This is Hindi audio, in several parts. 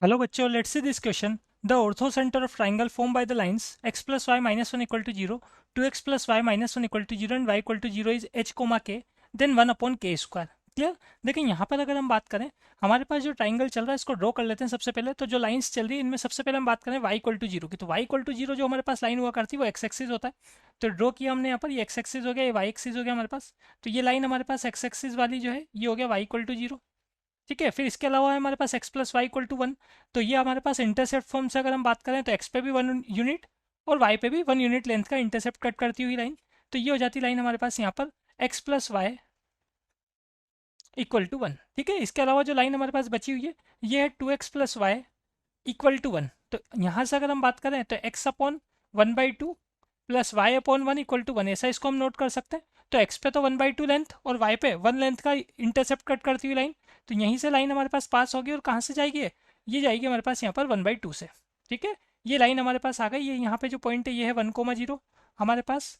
Hello बच्चों, let's see this question. The orthocenter of triangle formed by the lines x plus y minus 1 equal to 0, 2x plus y minus 1 equal to 0 and y equal to 0 is h comma k, then 1 upon k square. Clear. देखिए यहाँ पर अगर हम बात करें, हमारे पास जो ट्राइंगल चल रहा है इसको ड्रॉ कर लेते हैं सबसे पहले। तो जो लाइंस चल रही है इनमें सबसे पहले हम बात करें y इक्वल टू जीरो की, तो y इक्वल टू जीरो जो हमारे पास लाइन हुआ करती है वो x एक्सिस होता है। तो ड्रॉ किया हमने यहाँ पर, ये x एक्सिस हो गया, ये y एक्सिस हो गया हमारे पास। तो ये लाइन हमारे पास x एक्सिस वाली जो है ये हो गया y इक्वल टू जीरो। ठीक है, फिर इसके अलावा है हमारे पास x plus y equal to one. तो ये हमारे पास इंटरसेप्ट फॉर्म से अगर हम बात करें तो x पे भी 1 यूनिट और y पे भी 1 यूनिट लेंथ का इंटरसेप्ट कट करती हुई लाइन। तो ये हो जाती लाइन हमारे पास यहाँ पर x plus y equal to one. ठीक है, इसके अलावा जो लाइन हमारे पास बची हुई है ये है 2x plus y equal to one. तो यहाँ से अगर हम बात करें तो x upon 1/2 plus y upon one equal to one, ऐसा इसको हम नोट कर सकते हैं। तो x पे तो 1/2 लेंथ और y पे 1 लेंथ का इंटरसेप्ट कट करती हुई लाइन। तो यहीं से लाइन हमारे पास पास होगी और कहाँ से जाएगी ये जाएगी हमारे पास यहाँ पर 1/2 से। ठीक है, ये लाइन हमारे पास आ गई। ये यहाँ पे जो पॉइंट है ये है 1,0 हमारे पास।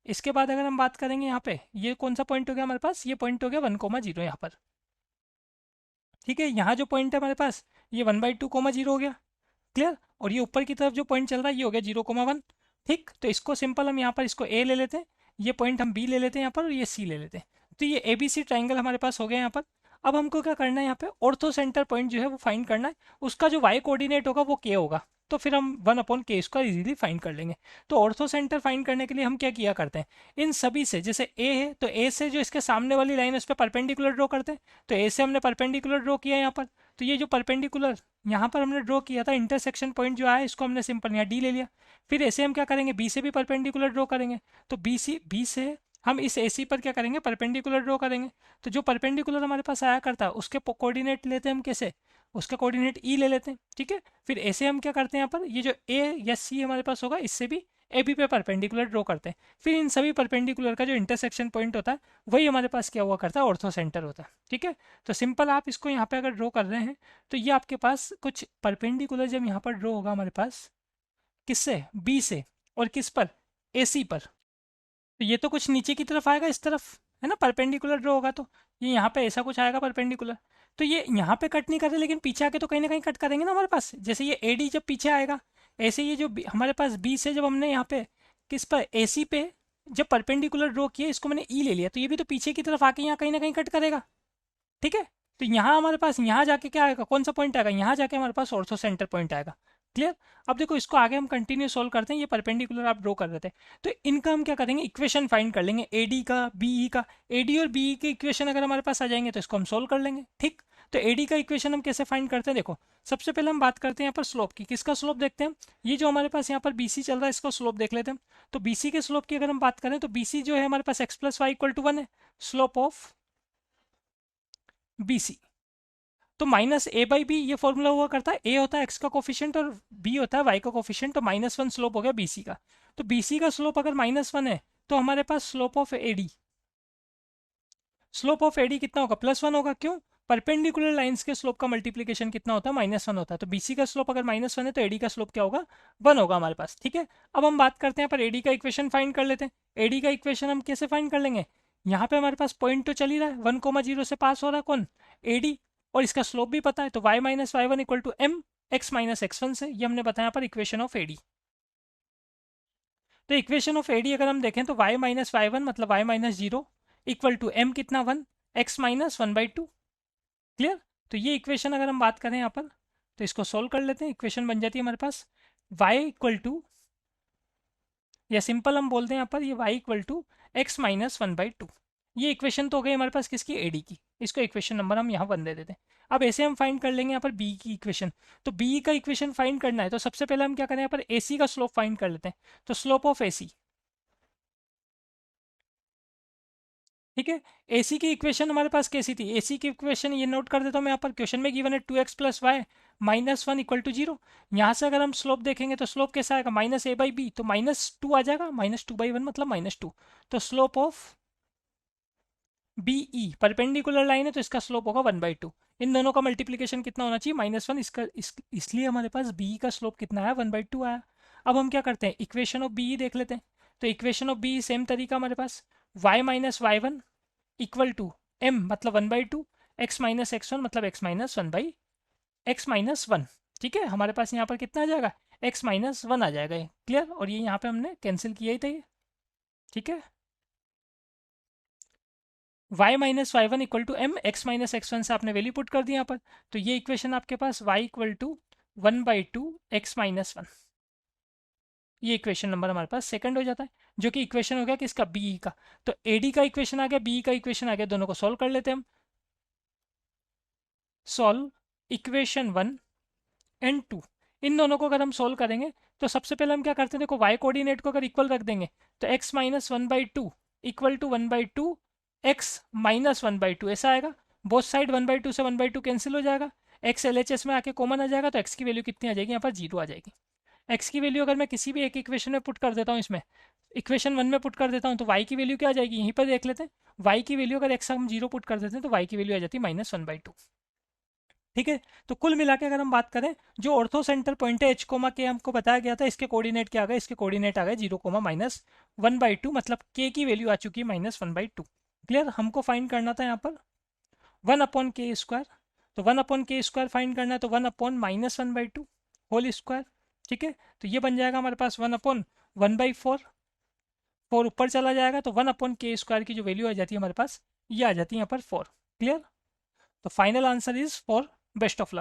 इसके बाद अगर हम बात करेंगे यहाँ पे, ये कौन सा पॉइंट हो गया हमारे पास, ये पॉइंट हो गया 1,0 यहाँ पर। ठीक है, यहाँ जो पॉइंट है हमारे पास ये 1/2,0 हो गया। क्लियर। और ये ऊपर की तरफ जो पॉइंट चल रहा है ये हो गया 0,1। ठीक, तो इसको सिंपल हम यहाँ पर इसको ए ले लेते हैं, ये पॉइंट हम बी ले लेते हैं यहाँ पर और ये सी ले लेते हैं। तो ये ए बी सी ट्राइंगल हमारे पास हो गया यहाँ पर। अब हमको क्या करना है, यहाँ पे ऑर्थो सेंटर पॉइंट जो है वो फाइंड करना है। उसका जो वाई कोऑर्डिनेट होगा वो के होगा। तो फिर हम 1/k इसका इजीली फाइंड कर लेंगे। तो ऑर्थो सेंटर फाइंड करने के लिए हम क्या किया करते हैं, इन सभी से, जैसे ए है तो ए से जो इसके सामने वाली लाइन है उस पर परपेंडिकुलर ड्रॉ करते हैं। तो ए से हमने परपेंडिकुलर ड्रॉ किया यहाँ पर। तो ये जो परपेंडिकुलर यहाँ पर हमने ड्रॉ किया था इंटरसेक्शन पॉइंट जो आया इसको हमने सिंपल यहाँ डी ले लिया। फिर ऐसे हम क्या करेंगे, बी से भी परपेंडिकुलर ड्रॉ करेंगे। तो बी से हम इस ए सी पर क्या करेंगे, परपेंडिकुलर ड्रॉ करेंगे। तो जो परपेंडिकुलर हमारे पास आया करता है उसके कोऑर्डिनेट लेते हैं हम कैसे, उसका कोऑर्डिनेट ई ले लेते हैं। ठीक है, फिर ऐसे हम क्या करते हैं यहाँ पर, ये जो ए या सी हमारे पास होगा इससे भी ए बी पे परपेंडिकुलर ड्रॉ करते हैं। फिर इन सभी परपेंडिकुलर का जो इंटरसेक्शन पॉइंट होता है वही हमारे पास क्या हुआ करता है, ऑर्थो सेंटर होता है। ठीक है, तो सिंपल आप इसको यहाँ पे अगर ड्रॉ कर रहे हैं तो ये आपके पास कुछ परपेंडिकुलर जब यहाँ पर ड्रॉ होगा हमारे पास, किससे, बी से, और किस पर, ए सी पर। तो ये तो कुछ नीचे की तरफ आएगा इस तरफ, है ना, परपेंडिकुलर ड्रॉ होगा तो ये यहाँ पे ऐसा कुछ आएगा परपेंडिकुलर। तो ये यहाँ पे कट नहीं कर रहे लेकिन पीछे आके तो कहीं ना कहीं कट करेंगे ना हमारे पास। जैसे ये ए डी जब पीछे आएगा, ऐसे ये जो हमारे पास बी से जब हमने यहाँ पे किस पर, ए सी पे जब परपेंडिकुलर ड्रॉ किया, इसको मैंने ई ले लिया, तो ये भी तो पीछे की तरफ आके यहाँ कहीं ना कहीं कट करेगा। ठीक है, तो यहाँ हमारे पास यहाँ जाके क्या आएगा, कौन सा पॉइंट आएगा, यहाँ जाके हमारे पास ऑर्थो सेंटर पॉइंट आएगा। क्लियर। अब देखो इसको आगे हम कंटिन्यू सोल्व करते हैं, ये परपेंडिकुलर आप ड्रॉ कर रहे थे। तो इनका हम क्या करेंगे, इक्वेशन फाइंड कर लेंगे, एडी का बीई का। एडी और बीई के इक्वेशन अगर हमारे पास आ जाएंगे तो इसको हम सोल्व कर लेंगे। ठीक, तो एडी का इक्वेशन हम कैसे फाइंड करते हैं, देखो सबसे पहले हम बात करते हैं यहाँ पर स्लोप की। किसका स्लोप देखते हैं, ये जो हमारे पास यहाँ पर बीसी चल रहा है इसको स्लोप देख लेते हैं। तो बीसी के स्लोप की अगर हम बात करें तो बीसी जो है हमारे पास x plus y equal to one है, स्लोप ऑफ बीसी। तो माइनस ए बाई बी ये फॉर्मूला हुआ करता है, ए होता है एक्स का कोफिशिएंट और बी होता है वाई का कोफिशिएंट। तो -1 स्लोप हो गया बीसी का। तो बीसी का स्लोप अगर -1 है तो हमारे पास slope of AD, slope of AD कितना होगा, +1 होगा। क्यों, परपेंडिकुलर लाइंस के स्लोप का मल्टीप्लीकेशन कितना होता है, -1 होता है। तो बीसी का स्लोप अगर -1 है तो एडी का स्लोप क्या होगा, 1 होगा हमारे पास। ठीक है, अब हम बात करते हैं पर एडी का इक्वेशन फाइंड कर लेते हैं। एडी का इक्वेशन हम कैसे फाइंड कर लेंगे, यहाँ पे हमारे पास पॉइंट तो चल ही रहा है, 1,0 से पास हो रहा है कौन, एडी, और इसका स्लोप भी पता है। तो y minus y one equal to m x minus x one से, ये हमने बताया पर इक्वेशन ऑफ एडी। तो इक्वेशन ऑफ एडी अगर हम देखें तो y माइनस वाई वन मतलब y minus zero equal to m कितना, वन, एक्स माइनस 1/2। क्लियर। तो ये इक्वेशन अगर हम बात करें यहाँ पर तो इसको सोल्व कर लेते हैं। इक्वेशन बन जाती है हमारे पास y इक्वल टू, या सिंपल हम बोलते हैं यहाँ पर ये y equal to x minus 1/2। ये इक्वेशन तो हो गई हमारे पास किसकी, एडी की। इसको इक्वेशन नंबर हम यहाँ 1 दे देते हैं। अब ऐसे हम फाइंड कर लेंगे यहाँ पर बी की इक्वेशन। तो बी का इक्वेशन फाइंड करना है तो सबसे पहले हम क्या करें, यहाँ पर ए सी का स्लोप फाइंड कर लेते हैं। तो स्लोप ऑफ ए सी, ठीक है, एसी की इक्वेशन हमारे पास कैसी थी, एसी की इक्वेशन ये नोट कर देता हूँ मैं यहाँ पर, क्वेश्चन में गिवन है 2x plus y -1 equal to zero. यहाँ से अगर हम स्लोप देखेंगे तो स्लोप कैसा आएगा, -a/b, तो -2 आ जाएगा, -2/1 मतलब -2। तो स्लोप ऑफ बी ई, परपेंडिकुलर लाइन है तो इसका स्लोप होगा 1/2। इन दोनों का मल्टीप्लीकेशन कितना होना चाहिए, -1। इसलिए हमारे पास बी का स्लोप कितना आया, 1/2 आया। अब हम क्या करते हैं, इक्वेशन ऑफ बी देख लेते हैं। तो इक्वेशन ऑफ बी सेम तरीका हमारे पास, y minus y one equal to m मतलब 1/2, एक्स माइनस एक्स वन मतलब x minus 1/2। X minus one. ठीक है, हमारे पास यहाँ पर कितना आ जाएगा, एक्स माइनस वन आ जाएगा ये, क्लियर। और ये यहाँ पे हमने कैंसिल किया ही था ये, ठीक है। y minus y one equal to m, x minus x one से आपने वैल्यू पुट कर दी यहाँ पर, तो ये इक्वेशन आपके पास y equal to one by two x minus one, ये इक्वेशन नंबर हमारे पास सेकंड हो जाता है, जो कि इक्वेशन हो गया किसका, बी का। तो एडी का इक्वेशन आ गया, बी का इक्वेशन आ गया, दोनों को सॉल्व कर लेते हैं हम। Solve equation one and two, इन दोनों को अगर हम सोल्व करेंगे तो सबसे पहले हम क्या करते हैं, देखो वाई कोऑर्डिनेट को अगर इक्वल रख देंगे तो x minus one by two equal to one by two x minus one by two ऐसा आएगा। Both side one by two से वन बाई टू कैंसिल हो जाएगा, एक्स एल एच एस में आके कॉमन आ जाएगा, तो एक्स की वैल्यू कितनी आ जाएगी, यहाँ पर जीरो आ जाएगी। एक्स की वैल्यू अगर मैं किसी भी एक इक्वेशन में पुट कर देता हूँ, इसमें इक्वेशन वन में पुट कर देता हूँ, तो वाई की वैल्यू क्या आ जाएगी, यहीं पर देख लेते हैं। वाई की वैल्यू अगर एक्स हम जीरो पुट कर देते हैं तो वाई की वैल्यू आ जाती है माइनस वन बाई टू। ठीक है, तो कुल मिला के अगर हम बात करें, जो ऑर्थो सेंटर पॉइंट है एच कोमा के हमको बताया गया था, इसके कोऑर्डिनेट क्या आ गए, इसके कोऑर्डिनेट आ गए zero comma minus one by two, मतलब के की वैल्यू आ चुकी है minus one by two. Clear, हमको फाइंड करना था यहाँ पर वन अपॉन के स्क्वायर, तो one upon k square find करना है, तो one upon minus one by two whole square. ठीक है, तो ये बन जाएगा हमारे पास one upon one by four, four ऊपर चला जाएगा, तो वन अपॉन के स्क्वायर की जो वैल्यू आ जाती है हमारे पास, ये आ जाती है यहाँ पर फोर। क्लियर, तो final answer is four. Best of luck.